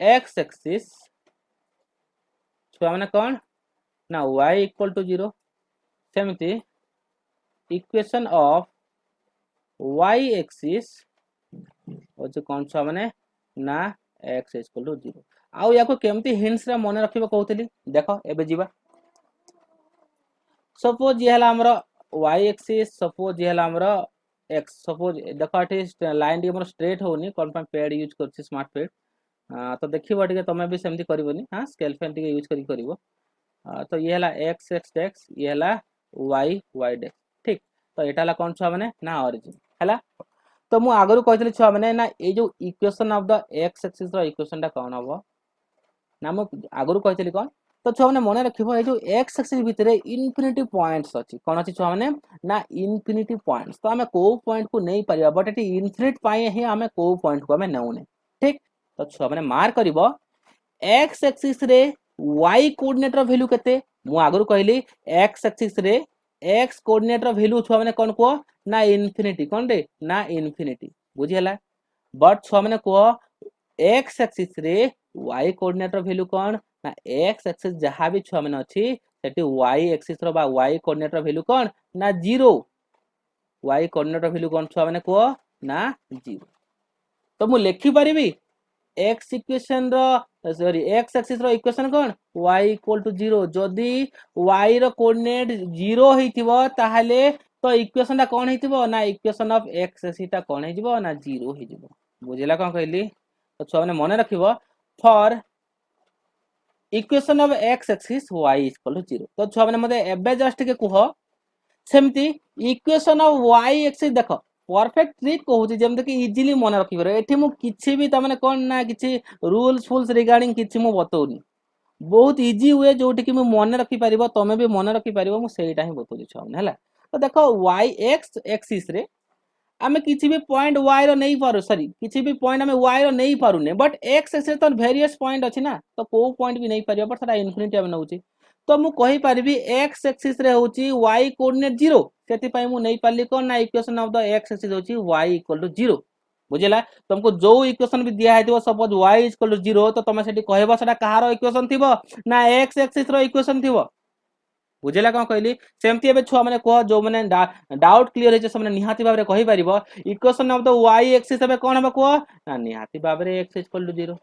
एक्स एक्सिस छुआ माने कौन ना y इक्वल टू 0 सेमती इक्वेशन ऑफ y एक्सिस होचे कौन छुआ माने ना x इक्वल टू 0 आउ या को केमती हिंट्स रे मने रखिबो कहउतली देखो एबे जीवा सपोज ये हला हमरो y एक्सिस सपोज ये हला हमरो x सपोज देखो एठी लाइन टी हमरो स्ट्रेट होनी कोन पे पैड यूज करछि स्मार्ट पैड तो देखिबो टिके तमे भी सेमती करबोनी हां स्केल पेन टिके यूज करी करबो तो ये हला x x x ये हला y y डेक्स ठीक तो एटा हला कोन छुआ माने ना ओरिजिन हला तो मु आगरु कहतली छुआ माने ना ए जो equation of the x axis रो इक्वेशन टा कोन हबो ना मु आगरु कहतली कोन तो छुआ माने मने रखिबो ए जो x एक्सिस भितरे इन्फिनिटी पॉइंट्स अछि कोन अछि छुआ माने ना इन्फिनिटी पॉइंट्स तो हमें को पॉइंट को नहीं परिबा बट एटी इन्फिनिट पाए ही हमें को पॉइंट को हमें नउने ठीक तो छुआ माने मार करिवो x एक्सिस रे y कोऑर्डिनेट रो वैल्यू केते मु आगरु कहली x एक्सिस रे x कोऑर्डिनेट रो वैल्यू छुआ माने कोन को ना इन्फिनिटी कोन रे ना इन्फिनिटी बुझियला बट छुआ माने को x एक्सिस रे y कोऑर्डिनेट रो वैल्यू कोन ना x एक्सिस जहां भी छुआ माने अछि सेठी y एक्सिस रो बा y कोऑर्डिनेट रो वैल्यू कोन ना 0 y कोऑर्डिनेट रो वैल्यू कोन छुआ माने को ना 0 तो मु लिखि परिबी x इक्वेशन रो सॉरी x एक्सिस रो इक्वेशन कोन y इक्वल टू 0 जदी y रो कोऑर्डिनेट 0 हेतिबो ताहाले तो इक्वेशन ता कोन हेतिबो ना इक्वेशन ऑफ x एक्सिस ता कोन हेजिबो ना 0 हेजिबो बुझिला कोन कहली तो छ माने मने रखिबो for equation of x axis y equal to 0 तो छ माने मते एबे जस्ट के कुहो सेमती इक्वेशन ऑफ y एक्सिस देखो परफेक्ट ट्रिक कहूची जेमते कि इजीली मन रखि करे एठी मु किछि भी त माने कोन ना किछि रूल्स फुल्स रिगार्डिंग किछि मु बतौनी बहुत इजी हुए जोटी कि मु मन रखि परिबो तमे भी मन रखि परिबो मु सेटा ही बतौली छाउने हला तो देखो y x एक्सिस रे आमे किछि भी पॉइंट y रो नहीं पारो सॉरी किछि भी पॉइंट आमे y रो नहीं पारू ने बट x एक्सिस तो वेरियस पॉइंट अछि ना तो को पॉइंट भी नहीं परिबो बट सटा इन्फिनिटी आमे नउची तो मु कहि परिबी x एक्सिस रे होची y कोऑर्डिनेट 0 सेति पई मु नहीं पाली कोन ना equation of the x axis होची y इक्वल टू 0 बुझिला तुमको जो इक्वेशन भी दिया हेतिबो सपोज y इक्वल टू 0 तो तमे सेति कहबो सेटा कहारो इक्वेशन थिबो ना x एक्सिस रो इक्वेशन थिबो बुझिला कोन कहली सेमती एबे छुआ माने को जो माने डाउट क्लियर हे जे सब निहाती भाबरे कहि परिबो equation of the y axis एबे कोन हबो को ना निहाती भाबरे x इक्वल टू 0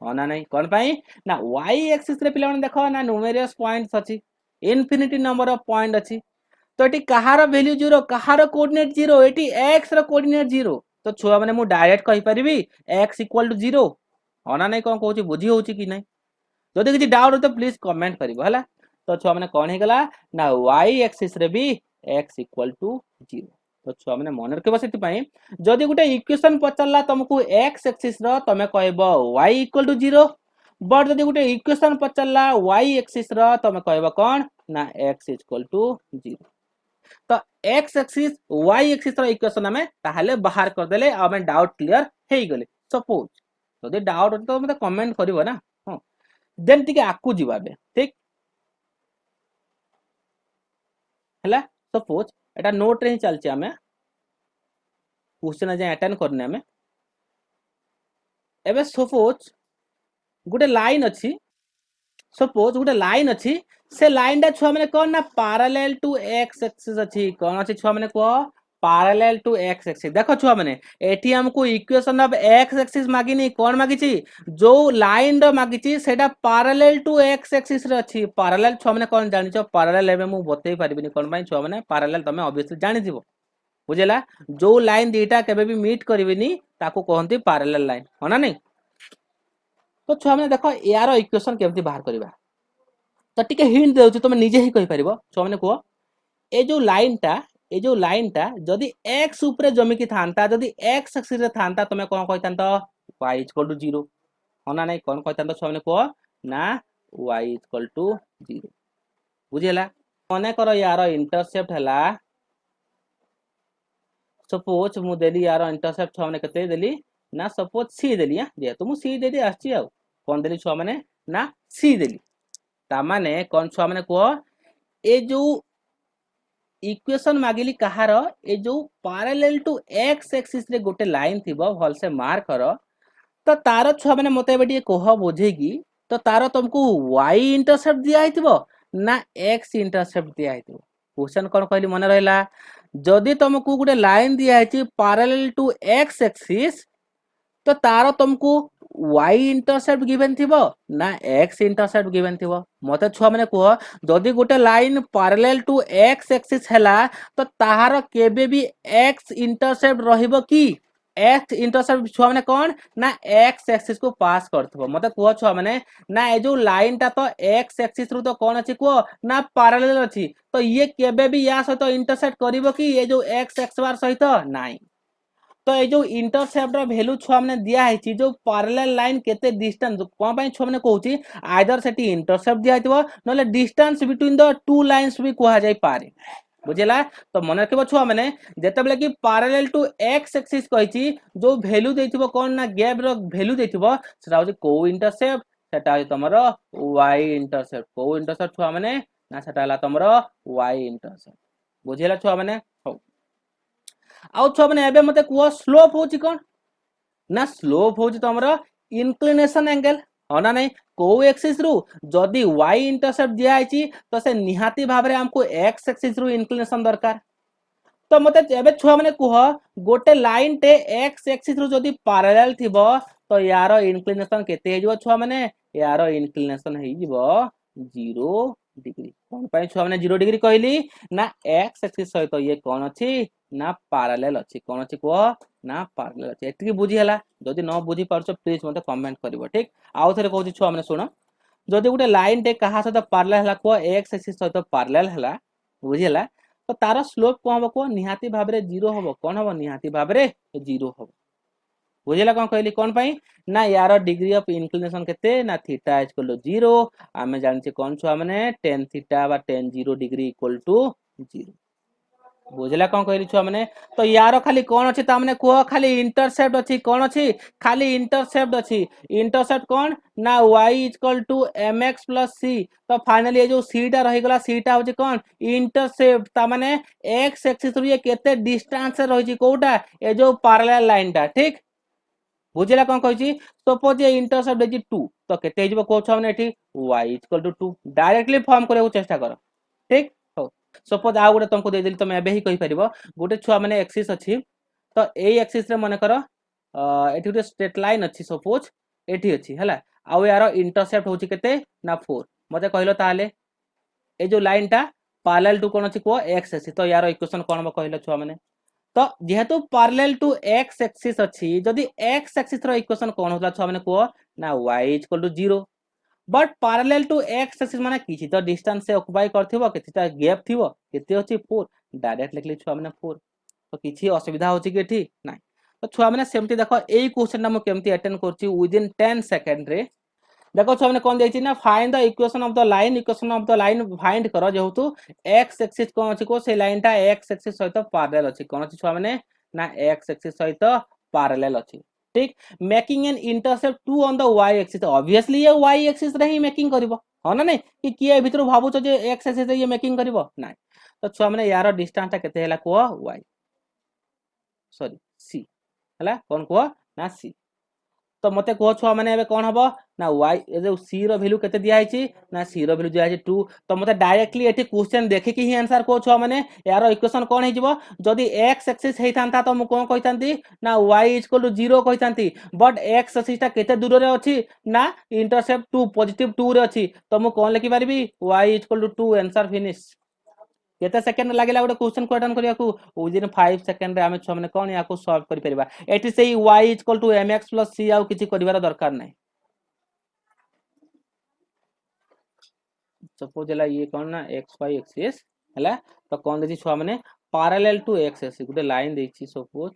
ना नहीं कौन पाई ना y एक्सिस रे पिला देखो ना न्यूमेरियस पॉइंट्स अछि इन्फिनिटी नंबर ऑफ पॉइंट अछि तो एटी कहार वैल्यू 0 कहार कोऑर्डिनेट 0 एटी x रो कोऑर्डिनेट 0 तो छुआ माने मु डायरेक्ट कहि परिबी x इक्वल टू 0 ना नहीं कोन कहूची बुझी होची कि नहीं जदि किछि डाउट हो तो प्लीज कमेंट करिवो हला तो छुआ माने कोन हे गला ना y एक्सिस रे भी x इक्वल टू 0 तो छुआ माने मन रखबो सेति पई जदि गुटे इक्वेशन पचरला तुमको x एक्सिस रो तमे कहबो y इक्वल टू 0 बट जदि गुटे इक्वेशन पचरला y एक्सिस रो तमे कहबो कोन ना x इक्वल टू 0 तो x एक्सिस y एक्सिस रो इक्वेशन हमें ताहाले बाहर कर देले हमें डाउट क्लियर हेई गले सपोज जदि डाउट हो तो मते कमेंट करिवो ना हां देन टिके आकु जिवाबे ठीक हला सपोज एटा नोट रे ही चलचे हमें क्वेश्चन जे अटेंड करने हमें एबे सपोज गुटे लाइन अछि सपोज गुटे लाइन अछि से लाइन टा छुआ माने कोन ना पैरेलल टू x एक्सिस अछि कोन अछि छुआ माने को पैरेलल टू x एक्सिस देखो छुआ माने एठी हमको इक्वेशन ऑफ x एक्सिस मागिनी कोन मागिछि जो लाइन रो मागिछि सेटा पैरेलल टू x एक्सिस रे अछि पैरेलल छुआ माने कोन जानिछो पैरेलल एबे मु बतै परिबिनी कोन पई छुआ माने पैरेलल तमे ऑब्वियसली जानि दिबो बुझिला जो लाइन दीटा केबे भी मीट करबिनी ताको कहंती पैरेलल लाइन होना नहीं तो छुआ माने देखो यार इक्वेशन केमती बाहर करबा तो टिके हिंट देउछु तुम निजे ही कहि परिबो छुआ माने को ए जो लाइन टा जदी x ऊपर जमी की थांता जदी x एक्सिस रे थांता तमे कोन कहतांतो y इक्वल टू 0 होना नहीं कोन कहतांतो छुआ माने को ना y इक्वल टू 0 बुझिला मने करो यार इंटरसेप्ट हला सपोज मु देली यार इंटरसेप्ट छुआ माने कते देली ना सपोज c देली या जे तो मु c देदी आछि आ कोन देली छुआ माने ना c देली ता माने कोन छुआ माने को ए जो इक्वेशन मागिली कहार ए जो पैरेलल टू एक्स एक्सिस रे गोटे लाइन थिबो भल से मार्क करो तो तार छुआ मैंने मत ए कह बुझेगी तो तार तुमको वाई इंटरसेप्ट दिया ना एक्स इंटरसेप्ट दिया क्वेश्चन कौन कहली मन रहा जदि तुमको गोटे लाइन दिखाई पैरेलल टू एक्स एक्सिस तो तार तुमको वाई इंटरसेप्ट गिवन थी ना एक्स इंटरसेप्ट गिवन थी मत छुआ मैंने कह जदि गोटे line parallel to x axis है तो ताहार केबे भी एक्स इंटरसेप्ट रहिबो कि एक्स इंटरसेप्ट छुआ मैंने कौन ना एक्स एक्सिस को पास करथबो मत कह छुआ मैंने ना ए जो लाइन टा तो एक्स एक्सिस रु तो कौन अछि कह ना पैरेलल अछि तो ये केबे भी या सहित इंटरसेक्ट करिवो कि ये जो एक्स एक्स बार सहित नाही तो ये जो इंटरसेप्ट वैल्यू छुआ मैंने दिया है जो पैरेलल लाइन केते डिस्टेंस कोन पई छुआ मैंने कहूची आइदर सेटी इंटरसेप्ट दिया हितबो नले distance between the two lines भी कहा जाय पारे बुझिला तो मन रखिबो छुआ मैंने जेतेबेले कि पैरेलल टू एक्स एक्सिस कहिची जो वैल्यू देथिबो कोन ना गैप रो वैल्यू देथिबो सेटा होची को इंटरसेप्ट सेटा होची तमरो वाई इंटरसेप्ट को इंटरसेप्ट छुआ मैंने ना सेटा हला तमरो वाई इंटरसेप्ट बुझिला छुआ मैंने हो आउ छुआ मैंने एबे मते कुआ स्लोप होची कोन ना स्लोप होची तमरो इंक्लिनेशन एंगल हो ना नहीं को एक्सिस रु जदि y इंटरसेप्ट दिया आइची तो से निहाती भाबरे हमको x एक्सिस रु इंक्लिनेशन दरकार तो मते एबे छुआ माने कुह गोटे लाइन टे x एक्सिस रु जदि पैरेलल थिबो तो यार इंक्लिनेशन केते हेजबो छुआ माने यार इंक्लिनेशन हेजबो 0 डिग्री कोन पय छुआ माने 0 डिग्री कहली ना x एक्सिस सहित ये कोन अछि ना पैरेलल अछि कोन अछि कुह ना पैरेलल अछि एतिकी बुझी हला जदि न बुझी परछो प्लीज मते कमेंट करिवो ठीक आउ थरे कहूची छुआ माने सुनो जदि गोटे लाइन टे कहा सहित पैरेलल हला कुह x एक्सिस सहित पैरेलल हला बुझी हला तो तार स्लोप कौन हम को निहाती भाबरे 0 होबो कौन होबो निहाती भाबरे 0 होबो बुझिला कौन कहली कौन पई ना यार डिग्री ऑफ इंक्लिनेशन केते ना थीटा इक्वल टू 0 आमे जानछे कौन छुआ माने tan थीटा बा tan 0 डिग्री इक्वल टू 0 बुझिला कौन कहली छुआ माने तो यार खाली कौन अछि ता माने को खाली इंटरसेप्ट अछि कौन अछि खाली इंटरसेप्ट अछि इंटरसेप्ट कौन ना y equal to mx plus c तो फाइनली ये जो c टा रही गला c टा होची कौन इंटरसेप्ट ता माने x एक्सिस रु ये केते डिस्टेंस से रही कोटा ये जो पैरेलल लाइन टा ठीक बुझिला कौन कहची सपोज ये इंटरसेप्ट देची 2 तो केते हिजबो को छ माने एठी y equal to 2 directly form करे को चेष्टा करो ठीक हो सपोज आ गोटे तुमको दे देली तुम एबे ही कहि परिबो गोटे छुआ माने एक्सिस अछि तो ए एक्सिस रे माने करो एठी गोटे स्ट्रेट लाइन अछि सपोज एठी अछि हला आ यार इंटरसेप्ट होची केते ना 4 मते कहलो ताले ए जो लाइन टा पैरेलल टू कोन अछि को x अछि तो यार इक्वेशन कोन बा कहलो छुआ माने तो जेहेतु पैरेलल टू x एक्सिस अछि जदि x एक्सिस रो इक्वेशन कोन होतला छुआ माने को ना y equal to 0 but parallel to x axis माने किछि तो डिस्टेंस से ऑक्युपाई करथिबो केतिटा गैप थिबो केते अछि 4 डायरेक्ट लिखली छुआ माने 4 तो किछि असुविधा होछि कि ठीक नाही तो छुआ माने सेमति देखो एई क्वेश्चन ना म केमति अटेंड करछि विदिन 10 सेकंड रे देखो छुआ माने कोन देछि ना find the equation of the line find करो जेहेतु x एक्सिस कोन अछि को से लाइन टा x एक्सिस सहित पैरेलल अछि कोन अछि छुआ माने ना x एक्सिस सहित पैरेलल अछि ठीक making an intercept 2 on the y axis obviously ये y एक्सिस रे ही मेकिंग करबो हो ना नहीं कि किए भितर भाबुछ जे x एक्सिस रे ये मेकिंग करबो नाही तो छुआ माने यार डिस्टेंस ता केते हला को y सॉरी c हला कोन को ना c तो मते कह छुआ माने एबे कोन हबो ना y ए जो c रो वैल्यू केते दिया आइछि ना c रो वैल्यू दिया आइछि 2 तो मते डायरेक्टली एठी क्वेश्चन देखि कि ही आंसर कह छुआ माने यार इक्वेशन कोन हे जिवो जदी x एक्सिस हेइतांता तो मु कोन कहितांती ना y इक्वल टू 0 कहितांती बट x एक्सिस ता केते दूर रे अछि ना इंटरसेप्ट 2 पॉजिटिव 2 रे अछि तो मु कोन लिखि परबी y equal to 2 answer finish केते सेकंड लागिला गोटे क्वेश्चन को अटेंड करिया को विदिन 5 सेकंड रे हमें छ माने कोन याको सॉल्व करि परिबा एठी सेही y equal to mx plus c आउ किछि करिवार दरकार नै सपोज हला ये कोन ना xy एक्सिस हला तो कोन देछि छुआ माने पैरेलल टू x एक्सिस गोटे लाइन देछि सपोज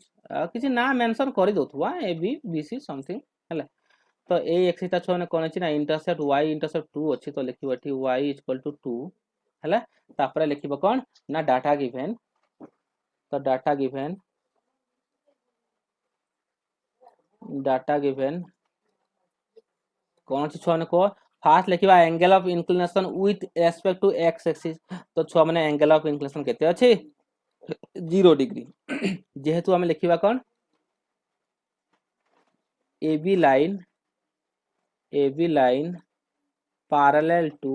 किछि ना मेंशन करि दोथुवा a b b c something हला तो a एक्सिस ता छुआ ने कोन अछि ना इंटरसेप्ट y इंटरसेप्ट 2 अछि तो लिखिबो एठी y इक्वल टू 2 हला तापरे लिखिबो कोन ना डाटा गिवन तो डाटा गिवन कौन सी छुआ ने को फास्ट लिखा angle of inclination with respect to x axis तो छुआ मैंने एंगल ऑफ इंक्लिनेशन केते अछि 0 डिग्री जेहेतु आम लिखा कौन A B line parallel to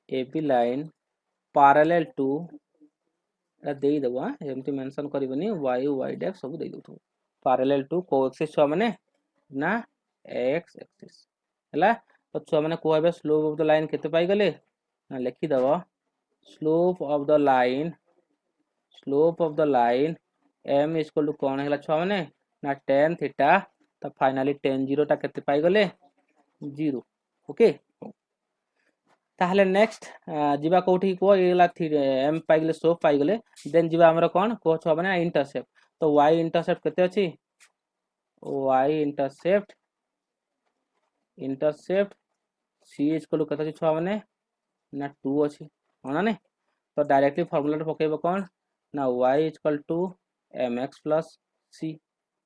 AB line parallel to देई देबो एमती मेंशन करबनी y डैश सब देई देथु parallel to को एक्सिस छुआ माने ना x एक्सिस हला तो छुआ माने को हेबे स्लोप ऑफ द लाइन केते पाई गले ना लिखि देबो slope of the line m equal to कोन हला छुआ माने ना tan थीटा तो फाइनली tan 0 टा केते पाई गले 0 ओके ताहले नेक्स्ट जीवा कोठी को एला एम पाई गले स्लोप पाई गले देन जीवा हमर कोन को छ माने इंटरसेप्ट तो y इंटरसेप्ट केते अछि y intercept c equal to केते छ माने ना 2 अछि होना ने तो डायरेक्टली फार्मूला रे पकेबो कोन ना y equal to mx plus c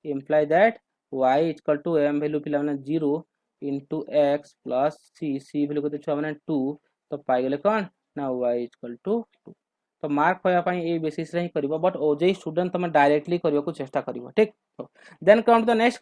imply that y equal to m value पिला माने 0 into x plus c value केते छ माने 2 तो पाई गले कोन ना y इक्वल टू 2 तो मार्क होया पई ए बेसिस रे ही करबो बट ओजे स्टूडेंट तमे डायरेक्टली करबो को चेष्टा करबो ठीक then come to the next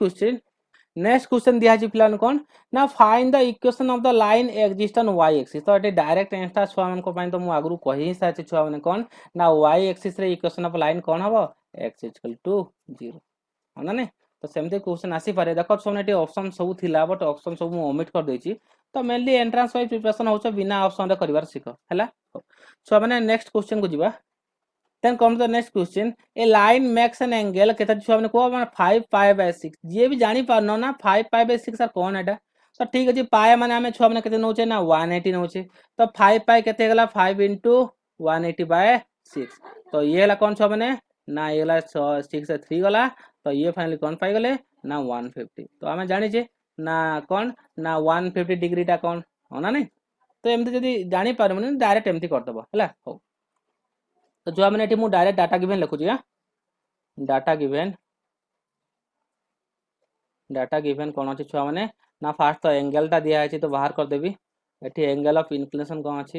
question दिया जी प्लान कोन ना find the equation of the line exist on y axis तो एटे डायरेक्ट आंसर छुआ मन को पई तो मु आगु कहि साचे छुआ मन कोन ना y एक्सिस रे इक्वेशन ऑफ लाइन कोन हबो x इक्वल टू 0 होना ने तो सेमते क्वेश्चन आसी पारे देखो सोने एटे ऑप्शन सब थिला बट ऑप्शन सब मु ओमिट कर देछि तो मेनली एंट्रेंस वाइज प्रिपरेशन होछ बिना ऑप्शन रे करिवार सिख हैला छुआ माने नेक्स्ट क्वेश्चन को जीवा then come to the next question a line makes an angle केता छुआ माने को माने 5 पाई बाय 6 जे भी जानि पारनो ना 5 पाई बाय 6 सर कोन एटा तो ठीक अछि पाई माने हमें छुआ माने केते नोचे ना 180 नोचे तो 5 पाई केते गेला 5 into 180 बाय 6 तो ये हला कोन छुआ माने ना ये हला 6 से 3 गला तो ये फाइनली कोन पाई गले ना 150 तो हमें जानि जे ना कोन ना 150 डिग्री टा कोन होना नै तो एमती जदी जानि पारमु डायरेक्ट एमती कर दबो हला हो तो जो मैंने एटी मु डायरेक्ट डाटा गिवन लिखुची डाटा गिवन कौन अच्छी छुआ मैंने ना फास्ट तो एंगल टा दिया है तो बाहर कर देवी एटी एंगल ऑफ इंक्लिनेशन कौन अच्छी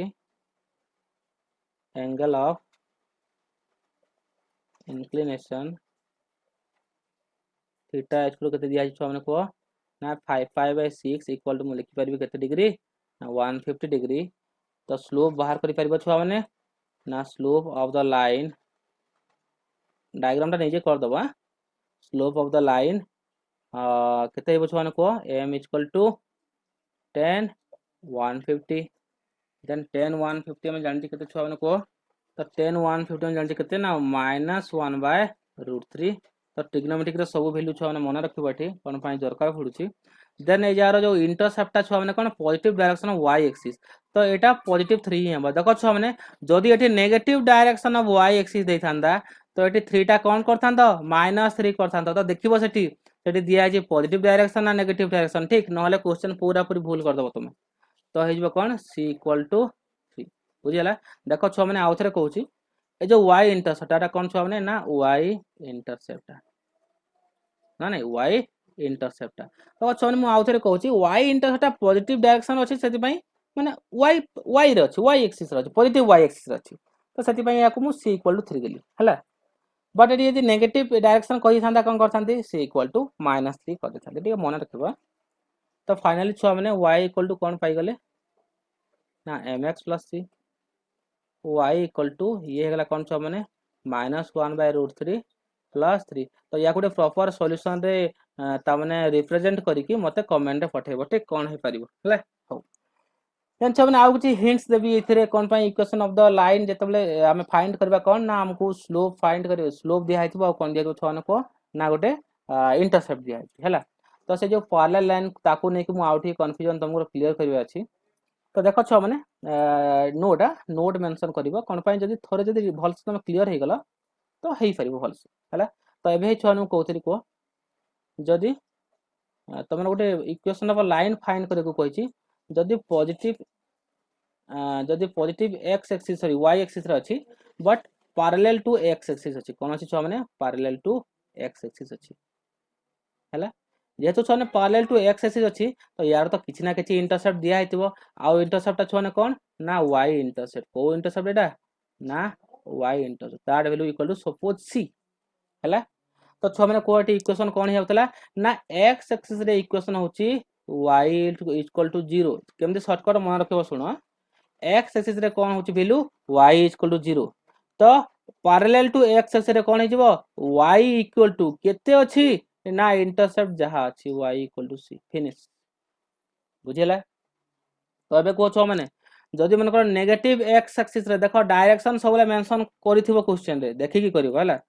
angle of inclination theta equal केते दिया है छुआ मैंने को ना 5/6 इक्वल टू मु लिखि परबी केते डिग्री ना 150 डिग्री तो स्लोप बाहर करि परबो छुआ मैंने ना slope of the line diagram टा नीचे कर दबा स्लोप ऑफ द लाइन केते हेबो छुआ को m इक्वल टू 10 150 देन 10 150 में जानती केते छुआ को तो 10 150 में जानती केते ना -1/√3 तो ट्रिग्नोमेट्रिक रो सब वैल्यू छुआ मन रखिबो एठी कोन पई दरकार पडुची देन ए जार जो इंटरसेप्ट छुआ माने कोन positive direction of y axis तो एटा पॉजिटिव 3 ही हम देखो छुआ माने जदी एठी negative direction of y axis देथांदा तो एठी 3 टा कोन करथांदा -3 करथांदा तो देखिबो सेठी सेठी दिया है पॉजिटिव डायरेक्शन ना नेगेटिव डायरेक्शन ठीक नहले क्वेश्चन पूरा पूरी भूल कर दबो तुम तो हेजबो कोन c इक्वल टू 3 बुझियला देखो छुआ माने आउथरे कहूची ए जो y इंटरसेप्ट एटा कोन छुआ माने ना y इंटरसेप्ट ना नहीं y इंटरसेप्ट तो छुआ माने मु आउथरे कहूची y इंटरसेप्ट पॉजिटिव डायरेक्शन अछि सेति पई माने y रे अछि y एक्सिस रे अछि पॉजिटिव y एक्सिस रे अछि तो सेति पई याकु मु c इक्वल टू 3 देली हला बट एटी यदि नेगेटिव डायरेक्शन कहि थांदा कोन करथांती c इक्वल टू -3 कर देथांती ठीक मन रखिबा तो फाइनली छुआ माने y इक्वल टू कोन पाई गले ना mx plus c y equal to ये हेगला कोन छुआ माने -1/√3 प्लस 3 तो या गोटे प्रॉपर सॉल्यूशन रे ता माने रिप्रेजेंट करिकि मते कमेंट रे पठेबो ठीक कोन हे परिबो हला हो देन छुआ माने आउ किछि हिंट्स देबी एथिरे कोन पई इक्वेशन ऑफ द लाइन जेतबले हमें फाइंड करबा कोन ना हमको स्लोप फाइंड करियो स्लोप दिया हेतिबो कोन दिया छुआ माने को ना गोटे इंटरसेप्ट दिया हेति हला तो से जो पैरेलल लाइन ताकू नै कि मु आउठी कंफ्यूजन तुमको क्लियर करबा अछि तो देखो छुआ माने नोट मेंशन करबो कोन पई जदी थोरे जदी भल से तुम क्लियर हे गला तो हेई परिबो भल से हला तो एबे छुआ नु कहतरी को जदी तुम गोटे इक्वेशन ऑफ लाइन फाइंड करे को कहिछि जदी positive x axis sorry y axis रे अछि but parallel to x axis अछि कोन अछि छुआ माने पैरेलल टू x एक्सिस अछि हला जेहेतु छुआ मैंने पैरेलल टू एक्स एक्सिस अच्छी तो यार तो किसी ना किसी इंटरसेप्ट दिया है आउ इंटरसेप्ट छुआ मैंने कौन ना वाई इंटरसेप्ट को इंटरसेप्ट एटा ना y intercept that value equal to suppose c हैला तो छुआ मैंने कोठी इक्वेशन कौन ही होतला ना एक्स एक्सिस रे इक्वेशन होची y इक्वल टू 0 केमती शॉर्टकट मन रखिबो सुनो एक्स एक्सिस रे कौन होची वैल्यू y इक्वल टू 0 तो पैरेलल टू एक्स एक्सिस रे कौन हे जिवो y इक्वल टू केते अछि ना इंटरसेप्ट जहा अछि y equal to c finish बुझिला तो एबे को छ माने जदि मन कर नेगेटिव एक्स एक्सिस रे देखो डायरेक्शन सबले मेंशन करिथिबो क्वेश्चन रे देखि की करिवो हला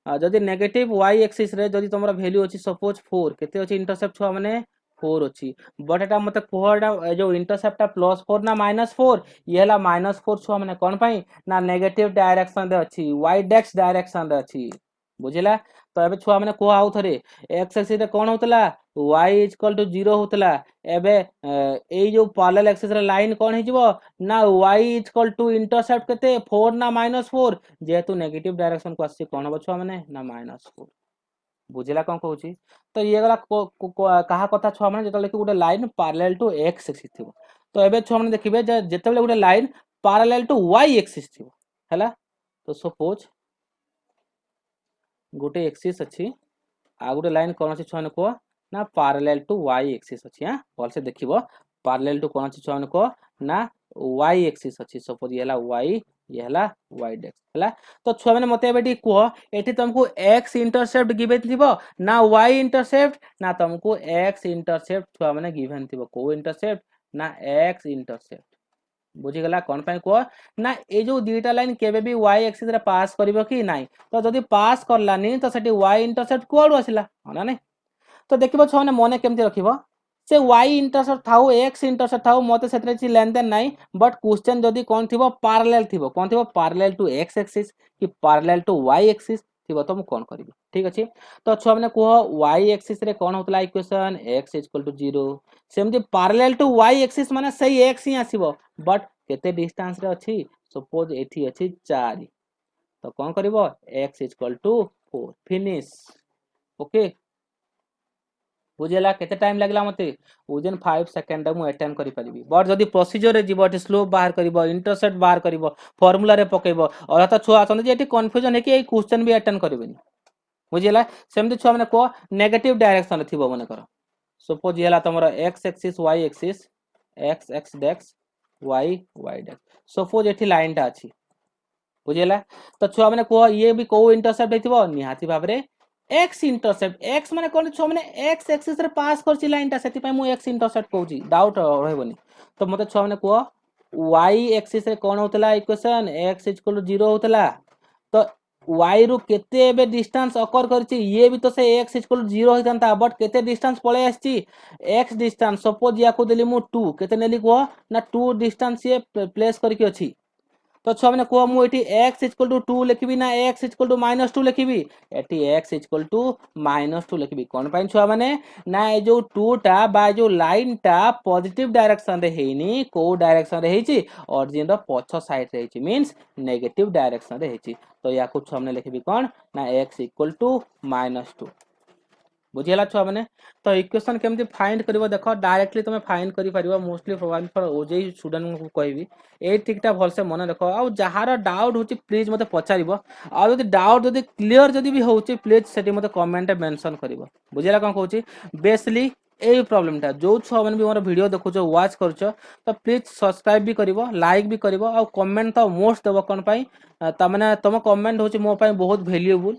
जदि नेगेटिव y एक्सिस रे जदि तमरा वैल्यू अछि सपोज 4 केते अछि इंटरसेप्ट छुआ माने 4 अछि बट एटा मते कोहडा जो इंटरसेप्ट +4 ना -4 ये हला -4 छुआ माने कोन पई ना नेगेटिव डायरेक्शन रे अछि y डेक्स डायरेक्शन रे अछि बुझिला तो एबे छुआ माने को आउ थरे x एक्सिस रे कोन होतला y इक्वल टू 0 होतला एबे एई जो पैरेलल एक्सिस रे लाइन कोन हे जिवो ना y इक्वल टू इंटरसेप्ट केते 4 ना -4 जेहेतु नेगेटिव डायरेक्शन को आसी कोन बछुआ माने ना -4 बुझिला कोन कहूची तो ये गला कहा कथा छुआ माने जेतले कि गुटे line parallel to x axis थिबो तो एबे छुआ माने देखिबे जे जेतले गुटे line parallel to y axis थिबो हैला तो सपोज गुटे एक्सिस अछि आ गुटे लाइन कोन अछि छुआ ने को ना पैरेलल टू y एक्सिस अछि हां बोल से देखिबो पैरेलल टू कोन अछि छुआ ने को ना y एक्सिस अछि सपोज ये हला y ये हला y डेक्स हला तो छुआ माने मते एबेटी को एठी तुमको x इंटरसेप्ट गिवन थिबो ना y इंटरसेप्ट ना तुमको x इंटरसेप्ट छुआ माने गिवन थिबो को इंटरसेप्ट ना x इंटरसेप्ट बुझी गला कोन पय को ना ए जो दुईटा लाइन केबे भी y एक्सिस रे पास करिवो कि नाही तो जदी पास करलानी तो सेठी y इंटरसेप्ट कोड आसिला ना नहीं तो देखिबो छने मने केमति रखिबो से y इंटरसेप्ट थाउ x इंटरसेप्ट थाउ मते सेतरे ची लेन देन नाही बट क्वेश्चन जदी कोन थिबो पैरेलल थिबो कोन थिबो पैरेलल टू x एक्सिस कि पैरेलल टू y एक्सिस थिबो तो मु कोन करिवि ठीक अछि तो छुआ माने को y एक्सिस रे कोन होतला इक्वेशन x 0 सेमति पैरेलल टू y एक्सिस माने सही x ही आसीबो बट केते डिस्टेंस रे अछि सपोज एठी अछि 4 तो कोन करिवो x 4 फिनिश ओके बुझेला केते टाइम लागला मते विदिन 5 सेकंड मु अटेम्प्ट करि परिबी बट जदी प्रोसीजर रे जीवो एटी स्लोप बाहर करिवो इंटरसेप्ट बाहर करिवो फार्मूला रे पकेइबो और त छुआ अछन जे एटी कंफ्यूजन है कि ए क्वेश्चन भी अटेम्प्ट करिवेनी बुझेला सेमति छुआ माने को नेगेटिव डायरेक्शन रे थिबो माने कर सपोज येला तमरो x axis y axis x x डेक्स y y डेक्स सपोज एटी लाइन ता अछि बुझेला तो छुआ माने को ये भी को इंटरसेप्ट हेतिबो निहाती भाबरे x इंटरसेप्ट x माने कोन छ माने x एक्सिस रे पास करछि लाइन ता सेति पय मु x इंटरसेप्ट कहूची डाउट रहबनी तो मते छ माने को y एक्सिस रे कोन होतला इक्वेशन x 0 होतला तो y रु केते एबे डिस्टेंस अकर करछि ये भी तो से x 0 होइतंता बट केते डिस्टेंस पळे आछि x डिस्टेंस सपोज या को देली मु 2 केते नेली को ना 2 डिस्टेंस ये प्लेस करके अछि तो छुआ मैंने कह मु x 2 लिखबी ना x -2 लिखबी एटी x -2 लिखबी कोन पाइन छुआ माने ना ए जो 2 टा बा जो लाइन टा पॉजिटिव डायरेक्शन रे हेनी को डायरेक्शन रे हेची ओरिजिन रो पछ साइड रे हेची मींस नेगेटिव डायरेक्शन रे हेची तो या को छुआ माने लिखबी कोन ना x -2 बुझिला छुआ माने तो इक्वेशन केमती फाइंड करिवो देखो डायरेक्टली तुम फाइंड करि परिवो mostly probably for OJEE student को कहबी ए ट्रिकटा भलसे मन देखो आ जहार डाउट होची प्लीज मते पचारिबो आ जदी डाउट जदी क्लियर जदी भी होची प्लीज सेटी मते कमेंट रे मेंशन करिवो बुझिला कोन कहूची बेसिकली ए प्रॉब्लम टा जो छुआ माने भी मोर वीडियो देखुचो वाच करचो तो प्लीज सब्सक्राइब भी करिवो लाइक भी करिवो आ कमेंट तो मोस्ट देबो कोन पई त माने तुम कमेंट होची मो पई बहुत valuable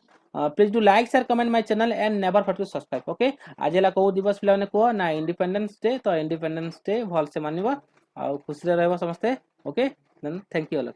please do like share comment my channel and never forget to subscribe okay आज ला को दिवस पिला ने को ना इंडिपेंडेंस डे तो इंडिपेंडेंस डे भल से मानिबो आ खुशी रे रहबो समस्ते okay then thank you all